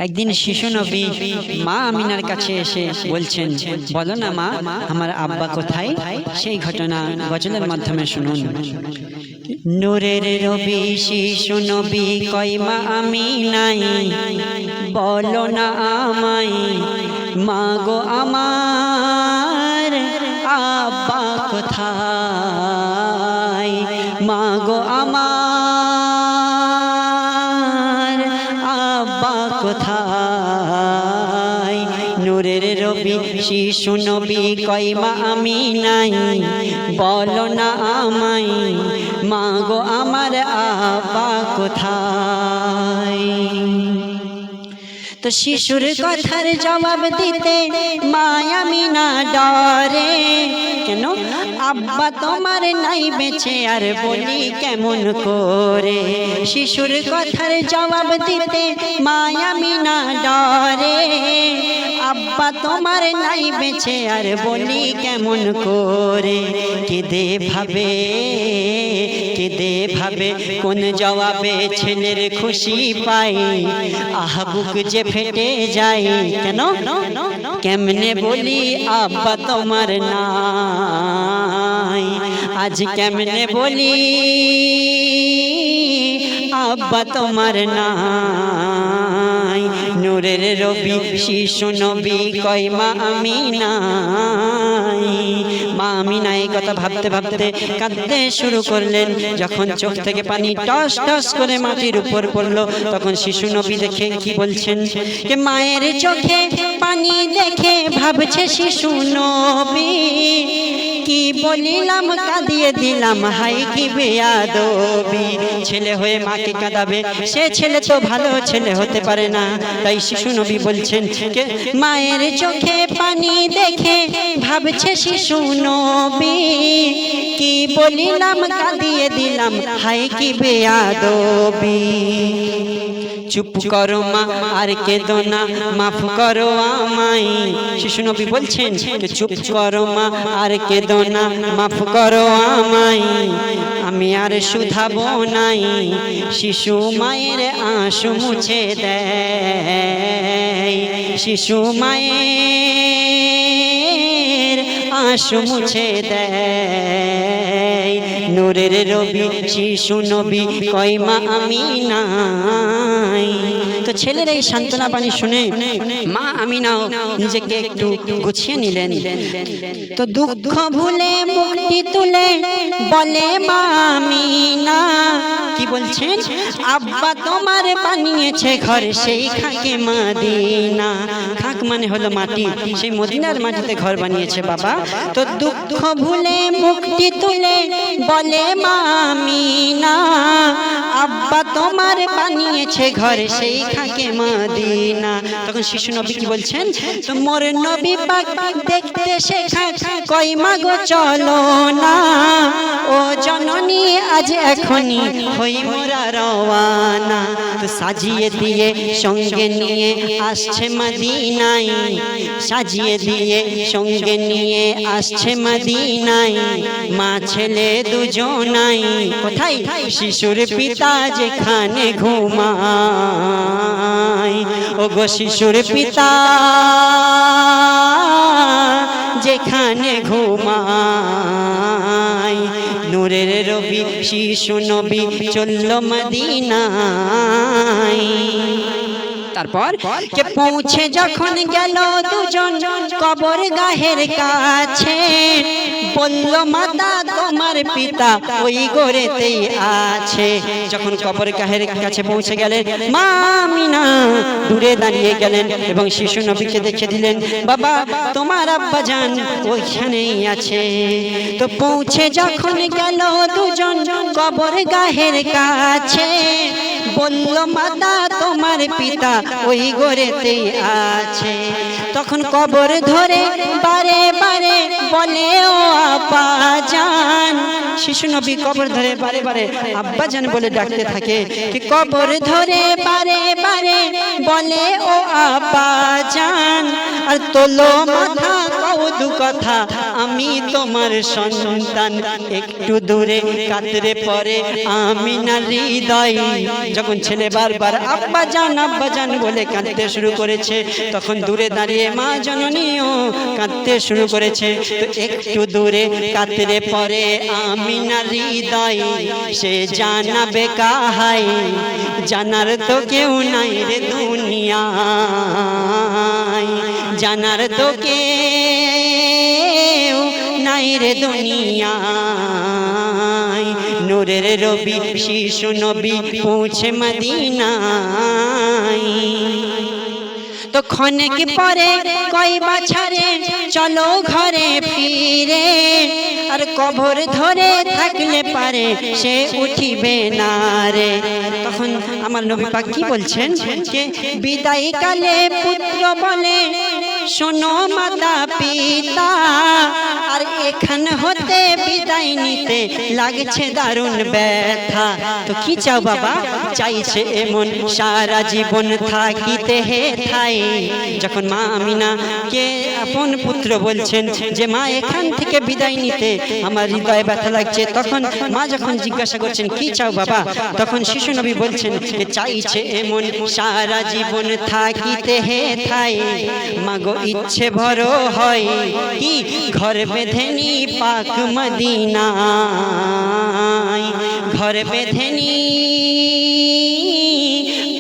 একদিন শিশু নবী মা আমিনার কাছে এসে বলছেন, বলো না মা, আমার আব্বা কোথায়? সেই ঘটনা গজলের মাধ্যমে শুনুন। নূরের রবি শিশু নবী কই মা আমিনাই, বলো না আমায় মা গো আমার আব্বা কোথায়? মা গো আমার আব্বা কোথায়? নূরের রবি শিশু নবী কই মা আমিনাই, বলো না আমায় মা গো আমার আব্বা কোথায়? তো শিশুর কথার জবাব দিতে মা আমিনা ডরে, কেন আব্বা তোমার নাই বেঁচে আর বলি কেমন করে? শিশুর কথার জবাব দিতে মা আমিনা ডরে, আব্বা তোমার নাই বেঁচে আর বলি কেমন করে? কেঁদে ভাবে কোন জবাবে ছেলের খুশি পাই, আহ বুক যে ফেটে যায়, কেন কেমনে বলি আব্বা তোমার নাই? আজ কেমনে বলি আব্বা তোমার নাই? নূরের রবি শিশু নবী কই মা আমিনাই। মা আমিনা এই কথা ভাবতে ভাবতে কাঁদতে শুরু করলেন। যখন চোখ থেকে পানি টস টস করে মাটির উপর পড়লো, তখন শিশু নবী দেখে কি বলছেন, যে মায়ের চোখে পানি দেখে ভাবছে শিশু নবী, কি বলিলাম কাঁদিয়ে দিলাম, হাই কি বেয়াদবি। ছেলে হয়ে মাকে কাঁদাবে, সে ছেলে তো ভালো ছেলে হতে পারে না। তাই শিশু নবী বলছেন, মায়ের চোখে পানি দেখে ভাবছে শিশু নবী, কি বলিলাম কাঁদিয়ে দিলাম, হাই কি বেয়াদবি। চুপ করো মা আর কেঁদো না, মাফ করো আমায়। শিশু নবী বলছেন, চুপ করো মা আর কেঁদো না, মাফ করো আমায়, আমি আর শুধাবো নাই। শিশু মায়ের আঁসু মুছে দেয়, শিশু মায়ের আঁসু মুছে দেয়। নূরের রবি শিশু নবী কই মা আমিনাই। তো ছেলের এই সান্ত্বনা বাণী শুনে মা আমিনাও নিজেকে একটু গুছিয়ে নিলেন। তো দুঃখ ভুলে মুক্তি তুলে বলে মা আমিনা, কি বলছেন, আব্বা তোমার বানিয়েছে ঘর সেই খাকে মদিনা। খাক মানে হলো মাটি, সেই মদিনার মাটিতে ঘর বানিয়েছে বাবা। তো দুঃখ ভুলে মুক্তি তুলে বলে মা আমিনা, আব্বা তোমার বানিয়েছে ঘর সেই খাকে মদিনা। তখন শিশু নবী কি বলছেন, তো মোর নবী পাক দেখতে শেখা কই মা গো চলো না, ও জননী আজ এখনই হই মোরা রওয়ানা। তো সাজিয়ে দিয়ে সঙ্গে নিয়ে আসছে মদিনায়, সাজিয়ে দিয়ে সঙ্গে নিয়ে আসছে মদিনায়, মা ছেলে দুজনাই। কোথায়? শিশুর পিতা যেখানে ঘুমায়, ও গো শিশুর পিতা যেখানে ঘুমায়। নূরের রবি শিশু নবী চলল মদিনায়। তারপর কে পৌঁছে যখন গেল দুজন কবর গাহের কাছে, বলল মাতা তোমার পিতা ওই গোরেতেই আছে। যখন কবর গাহের কাছে পৌঁছে গেলেন, মা আমিনা দূরে দাঁড়িয়ে গেলেন এবং শিশু নবীকে দেখে দিলেন, বাবা তোমার আব্বা জান ওইখানেই আছে। তো পৌঁছে যখন গেল দুজন কবর গাহের কাছে, বলল মাতা তোমার পিতা ওই গোরেতেই আছে। তখন কবর ধরে বারে বারে বলে ও আব্বা জান। শিশু নবী কবর ধরে বারে বারে আব্বা জান বলে ডাকতে থাকে। কবর ধরে বারে বারে বলে ও আব্বা জান, আর তোলো মাথা কও দু কথা, আমি তোমার সন্তান। একটু দূরে কাতরে পড়ে আমিনার হৃদয়। যখন ছেলে বারবার আব্বা জান বলে কাঁদতে শুরু করেছে, তখন দূরে দাঁড়িয়ে মা জননীও কাঁদতে শুরু করেছে। তো একটু দূরে কাতরে পড়ে আমিনার হৃদয়, সে জানাবে কাহাই, জানার তো কেউ নাই রে দুনিয়ায়, জানার তো কেউ নাই রে দুনিয়ায়। নূরের রবি শিশু নবী পৌঁছে মদিনায়। তো ক্ষণেক পরে কয় বাছারে চলো ঘরে ফিরে, আর কবর ধরে থাকলে পারে সে উঠিবে না রে। তখন আমার নবী পাক কি বলছেন যে বিদায় কালে পুত্র বলে শোনো মাতা পিতা, আর এখান হতে বিদায় নিতে লাগছে দারুণ ব্যথা। তো কি চাও বাবা? চাইছে এমন সারা জীবন থাকিতে হে ঠাই। যখন মা আমিনা কে আপন পুত্র বলছেন যে মা এখান থেকে বিদায় নিতে আমার হৃদয়ে ব্যথা লাগছে, তখন মা যখন জিজ্ঞাসা করছেন কি চাও বাবা, তখন শিশু নবী বলছেন যে চাইছে এমন সারা জীবন থাকিতে হে ঠাই। মাগো ইচ্ছে বড় হয় কি ঘর বেঁধে নি পাক মদিনায়, ঘর বেঁধে নি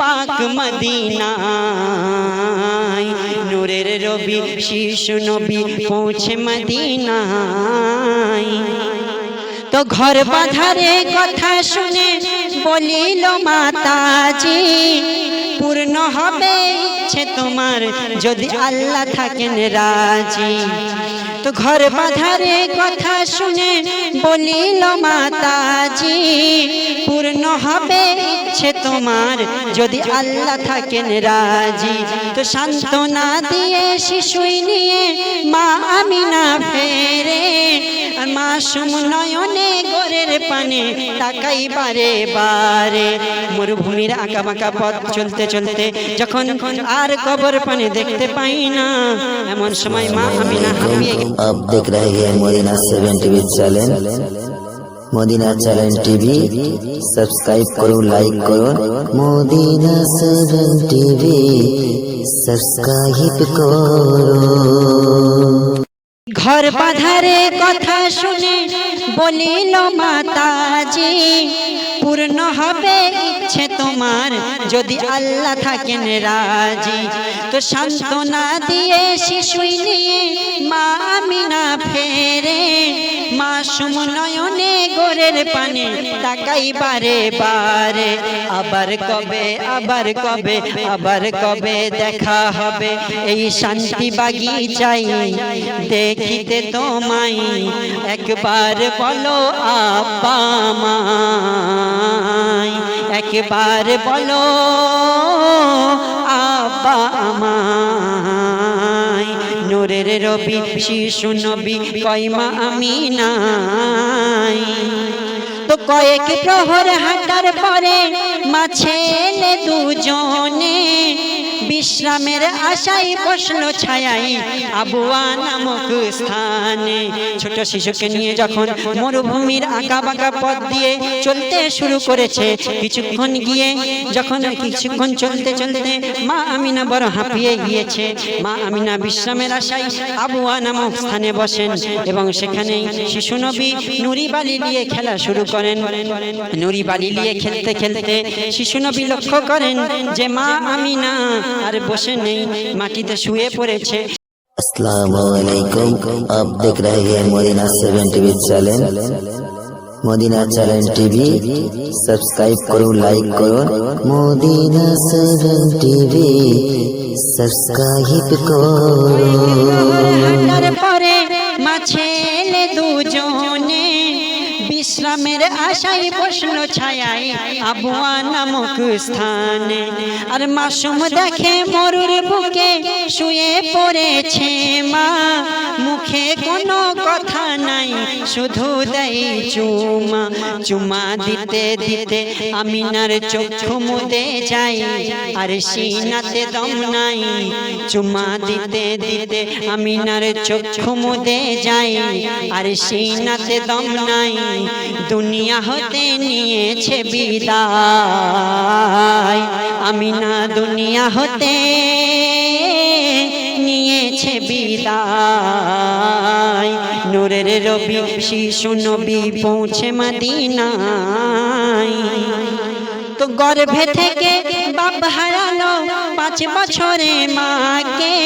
পাক মদিনায়। নূরের রবি শিশু নবী পৌঁছে মদিনায়। তো ঘর বাঁধারে কথা শুনে বলিল মাতাজি, পূর্ণ হবে ইচ্ছে তোমার যদি আল্লাহ থাকেন রাজি। তো ঘর বাঁধারে কথা শুনে বলিল মাতাজি, পূর্ণ হবে ইচ্ছে তোমার যদি আল্লাহ থাকেন রাজি। তো সান্ত্বনা দিয়ে শিশুই নিয়ে মা আমিনা ফেরে, আর মাসুম নয়নে গোরের পানে তাকাই বারে বারে। মরুভূমির আঁকা বাঁকা পথ চলতে চলতে যখন আর কবর পানে দেখতে পাই না, এমন সময় মা আমিনা হাঁপিয়ে आप देख रहे हैं Madina 7 TV channel. Madina channel TV subscribe करो, लाइक करो। मदीना 7 टीवी सब्सक्राइब करो। ঘর বাঁধারে কথা শুনে বলিল মাতাজি, পূর্ণ হবে ইচ্ছে তোমার যদি আল্লাহ থাকেন রাজি। তো সান্ত্বনা দিয়ে শিশুই নিয়ে মা আমিনা ফেরে, মাসুম নয়নে গোরের পানে তাকাই বারে বারে। আবার কবে, আবার কবে, আবার কবে দেখা হবে এই শান্তি বাগিচায় দেখিতে তোমায়। একবার বলো আব্বা আমায়, একবার বলো আব্বা আমায়। নূরের রবি শিশু নবী কয় মা আমিনায়। তো কয়েক প্রহর হাঁটার পরে মা ছেলে দুজনে বিশ্রামের আশায় বসলো ছায়াই আবুয়া নামক স্থানে। ছোট শিশুকে নিয়ে যখন মরুভূমির আঁকা বাঁকা পথ দিয়ে চলতে শুরু করেছে, কিছুক্ষণ গিয়ে যখন কিছুক্ষণ চলতে চলতে মা আমিনা বড় হাঁপিয়ে গিয়েছে। মা আমিনা বিশ্রামের আশায় আবুয়া নামক স্থানে বসেন এবং সেখানেই শিশু নবী নুরি বালি নিয়ে খেলা শুরু করেন। নুরি বালি নিয়ে খেলতে খেলতে শিশু নবী লক্ষ্য করেন যে মা আমিনা আর বসে নেই, মাটিতে শুয়ে পড়েছে। अस्सलामु अलैकुम, आप देख रहे हैं Madina 7 TV channel. Madina channel TV subscribe करो, लाइक करो। मदीना 7 टीवी सब्सक्राइब करो। পরে মা ছেলে দুজনে বিশ্রামের আশায় বসলো ছায়ায় আবুয়া নামক স্থানে। আর মাসুম দেখে মরুর বুকে শুয়ে পড়েছে মা, মুখে কোনো কথা নাই শুধু দেয় চুমা। চুমা দিতে দিতে আমিনার চক্ষু মুদে যায়, আর সিনাতে দম নাই। চুমা দিতে দিতে আমিনার চক্ষু মুদে যায়, আর সিনাতে দম নাই। দুনিয়া হতে নিয়েছে বিদায়, আমিনা দুনিয়া হতে নিয়েছে বিদায়। নূরের রবি শিশু নবী পৌঁছে মদিনায়। তো গর্ভে থেকে বাপ হারালো 5 বছরে মাকে,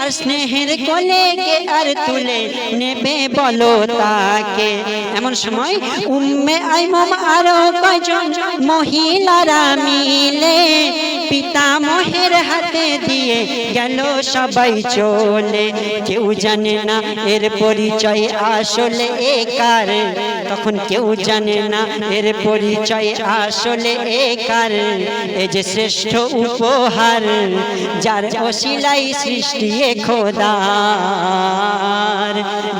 আর স্নেহের কোলে কে আর তুলে নেবে বলো তাকে। এমন সময় উম্মে আইমম আরো কয়জন মহিলারা মিলে পিতামহের হাতে দিয়ে গেল সবাই চলে। কেউ জানে না এর পরিচয় আসলে এ কার, তখন কেউ জানে না এর পরিচয় আসলে এ কার। এ যে শ্রেষ্ঠ উপহার যার ওসিলাই সৃষ্টি এ খোদার,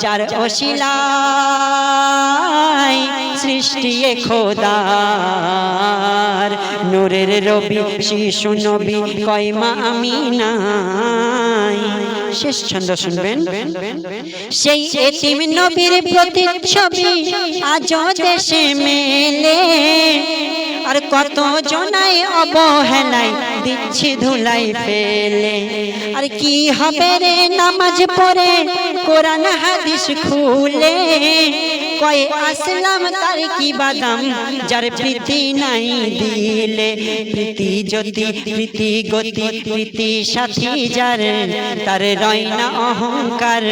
যার ওসিলাই সৃষ্টি এ খোদার। নূরের রবি শিশু নবী কয়মা আমিনাই। শেষ ছন্দ শুনবেন। সেই এতিম নবীর প্রতিচ্ছবি আজও দেশে মেলে, আর কত জনাই অবহেলায় দিচ্ছি ধুলাই ফেলে। আর কি হবে রে নামাজ পড়ে কোরআন হাদিস খুলে, কয় আসলাম তার কি বাদাম যার প্রীতি নাই দিলে। প্রীতি জ্যোতি প্রীতি গতি প্রীতি সাথী যার, তার রয় না অহংকার।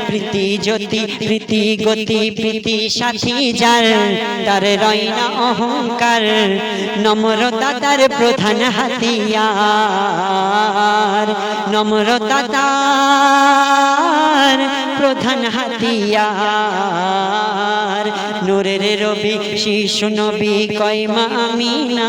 প্রীতি জ্যোতি প্রীতি গতি প্রীতি সাথী যার, তার রয় না অহংকার। নম্রতা তার প্রধান হাতিয়ার, নম্রতা তার প্রধান হাতিয়ার। নূরের রবি শিশু নবী কয়মা আমিনাই।